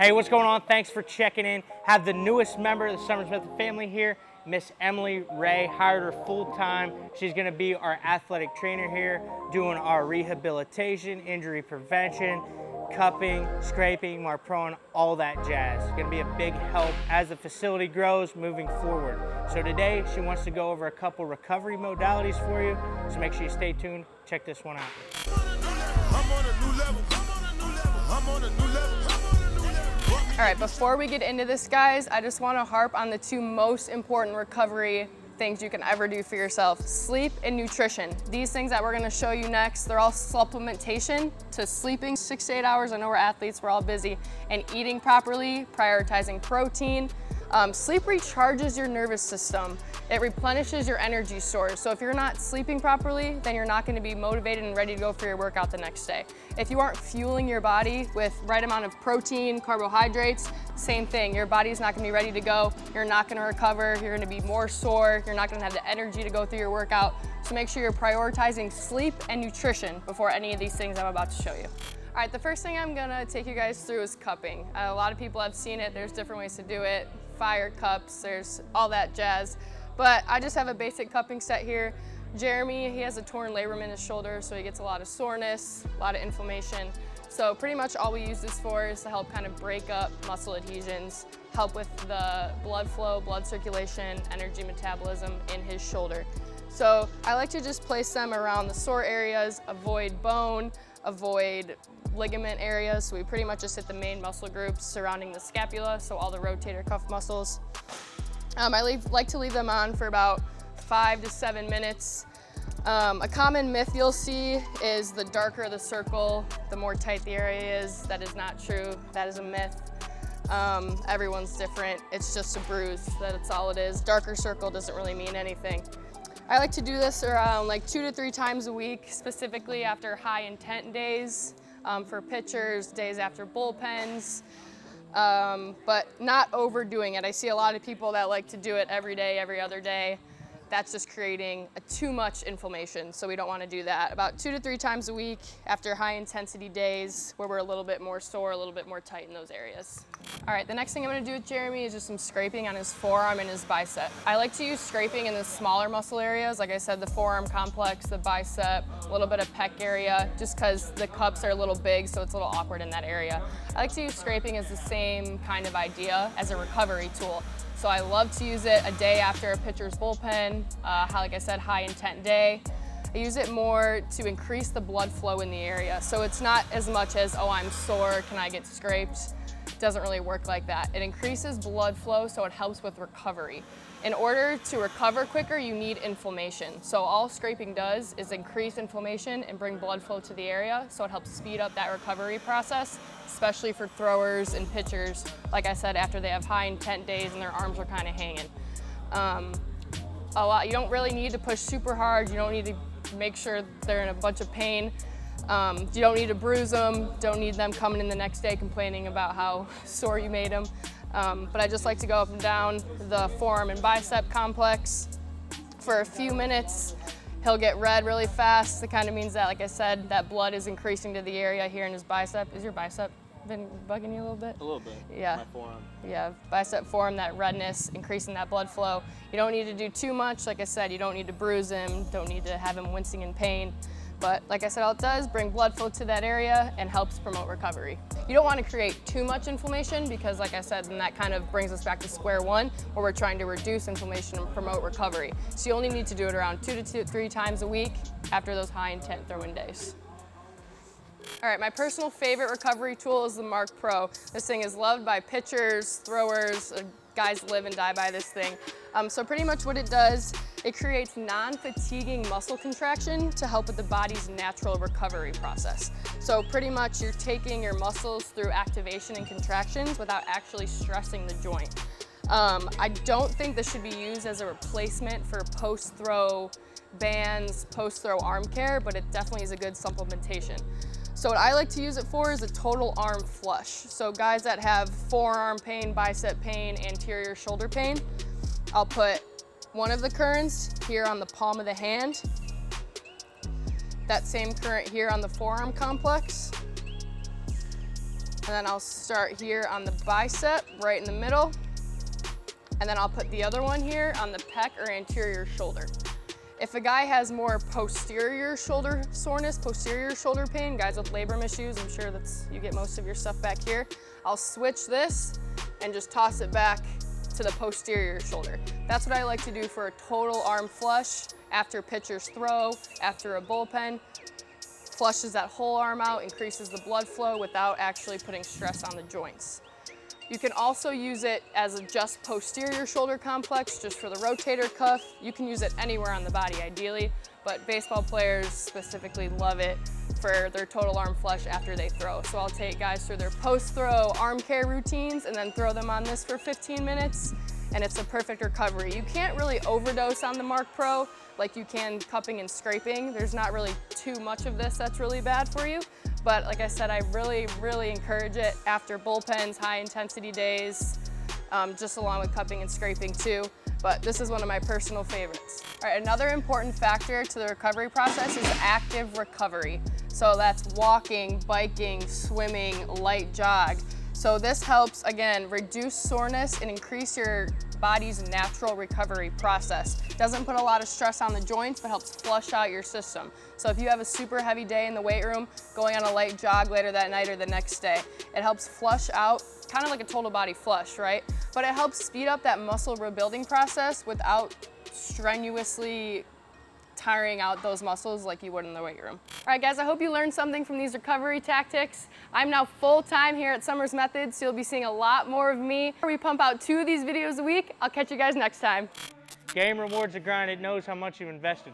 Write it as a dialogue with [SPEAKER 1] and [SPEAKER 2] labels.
[SPEAKER 1] Hey, what's going on? Thanks for checking in. Have the newest member of the SummersMethod family here, Miss Emily Ray. Hired her full-time. She's gonna be our athletic trainer here, doing our rehabilitation, injury prevention, cupping, scraping, marproing, all that jazz. It's gonna be a big help as the facility grows moving forward. So today, she wants to go over a couple recovery modalities for you, so make sure you stay tuned. Check this one out.
[SPEAKER 2] I'm on a new level. I'm on a new level.
[SPEAKER 3] All right, before we get into this, guys, I just want to harp on the two most important recovery things you can ever do for yourself: sleep and nutrition. These things that we're going to show you next, they're all supplementation to sleeping 6 to 8 hours. I know we're athletes, we're all busy, and eating properly, prioritizing protein. Sleep recharges your nervous system. It replenishes your energy stores. So if you're not sleeping properly, then you're not going to be motivated and ready to go for your workout the next day. If you aren't fueling your body with right amount of protein, carbohydrates, same thing. Your body's not going to be ready to go. You're not going to recover. You're going to be more sore. You're not going to have the energy to go through your workout. So make sure you're prioritizing sleep and nutrition before any of these things I'm about to show you. All right, the first thing I'm gonna take you guys through is cupping. A lot of people have seen it. There's different ways to do it. Fire cups, there's all that jazz. But I just have a basic cupping set here. Jeremy, he has a torn labrum in his shoulder, so he gets a lot of soreness, a lot of inflammation. So pretty much all we use this for is to help kind of break up muscle adhesions, help with the blood flow, blood circulation, energy metabolism in his shoulder. So I like to just place them around the sore areas, avoid bone, avoid ligament areas. So we pretty much just hit the main muscle groups surrounding the scapula, so all the rotator cuff muscles. I like to leave them on for about 5 to 7 minutes. A common myth you'll see is the darker the circle, the more tight the area is. That is not true. That is a myth. Everyone's different. It's just a bruise. That's all it is. Darker circle doesn't really mean anything. I like to do this around like 2 to 3 times a week, specifically after high intent days, for pitchers, days after bullpens, but not overdoing it. I see a lot of people that like to do it every day, every other day. That's just creating too much inflammation, so we don't want to do that. About 2 to 3 times a week after high intensity days where we're a little bit more sore, a little bit more tight in those areas. All right, the next thing I'm going to do with Jeremy is just some scraping on his forearm and his bicep. I like to use scraping in the smaller muscle areas, like I said, the forearm complex, the bicep, a little bit of pec area, just because the cups are a little big, so it's a little awkward in that area. I like to use scraping as the same kind of idea as a recovery tool. So I love to use it a day after a pitcher's bullpen, like I said, high intent day. I use it more to increase the blood flow in the area. So it's not as much as, oh, I'm sore, can I get scraped? It doesn't really work like that. It increases blood flow, so it helps with recovery. In order to recover quicker, you need inflammation. So all scraping does is increase inflammation and bring blood flow to the area, so it helps speed up that recovery process, especially for throwers and pitchers, like I said, after they have high intent days and their arms are kind of hanging. You don't really need to push super hard. You don't need to make sure they're in a bunch of pain. You don't need to bruise them. Don't need them coming in the next day complaining about how sore you made them. But I just like to go up and down the forearm and bicep complex for a few minutes. He'll get red really fast. That kind of means that, like I said, that blood is increasing to the area here in his bicep. Is your bicep been bugging you a little bit?
[SPEAKER 1] A little bit.
[SPEAKER 3] Yeah.
[SPEAKER 1] My forearm.
[SPEAKER 3] Yeah, bicep forearm, that redness, increasing that blood flow. You don't need to do too much. Like I said, you don't need to bruise him, don't need to have him wincing in pain. But like I said, all it does, bring blood flow to that area and helps promote recovery. You don't want to create too much inflammation because, like I said, then that kind of brings us back to square one where we're trying to reduce inflammation and promote recovery. So you only need to do it around 2 to 3 times a week after those high intent throw-in days. All right, my personal favorite recovery tool is the Mark Pro. This thing is loved by pitchers, throwers, guys live and die by this thing. So pretty much what it does, it creates non-fatiguing muscle contraction to help with the body's natural recovery process. So pretty much you're taking your muscles through activation and contractions without actually stressing the joint. I don't think this should be used as a replacement for post-throw bands, post-throw arm care, but it definitely is a good supplementation. So what I like to use it for is a total arm flush. So guys that have forearm pain, bicep pain, anterior shoulder pain, I'll put one of the currents here on the palm of the hand, that same current here on the forearm complex, And then I'll start here on the bicep, right in the middle. And then I'll put the other one here on the pec or anterior shoulder. If a guy has more posterior shoulder soreness, posterior shoulder pain, guys with labrum issues, I'm sure you get most of your stuff back here, I'll switch this and just toss it back to the posterior shoulder. That's what I like to do for a total arm flush after pitcher's throw, after a bullpen. Flushes that whole arm out, increases the blood flow without actually putting stress on the joints. You can also use it as a just posterior shoulder complex, just for the rotator cuff. You can use it anywhere on the body ideally, but baseball players specifically love it for their total arm flush after they throw. So I'll take guys through their post-throw arm care routines and then throw them on this for 15 minutes, and it's a perfect recovery. You can't really overdose on the Mark Pro like you can cupping and scraping. There's not really too much of this that's really bad for you. But like I said, I really, really encourage it after bullpens, high intensity days, just along with cupping and scraping too. But this is one of my personal favorites. All right, another important factor to the recovery process is active recovery. So that's walking, biking, swimming, light jog. So this helps, again, reduce soreness and increase your body's natural recovery process. Doesn't put a lot of stress on the joints, but helps flush out your system. So if you have a super heavy day in the weight room, going on a light jog later that night or the next day, it helps flush out, kind of like a total body flush, right? But it helps speed up that muscle rebuilding process without strenuously tiring out those muscles like you would in the weight room. All right, guys, I hope you learned something from these recovery tactics. I'm now full-time here at SummersMethod, so you'll be seeing a lot more of me. We pump out 2 of these videos a week. I'll catch you guys next time.
[SPEAKER 1] Game rewards the grind. It knows how much you've invested.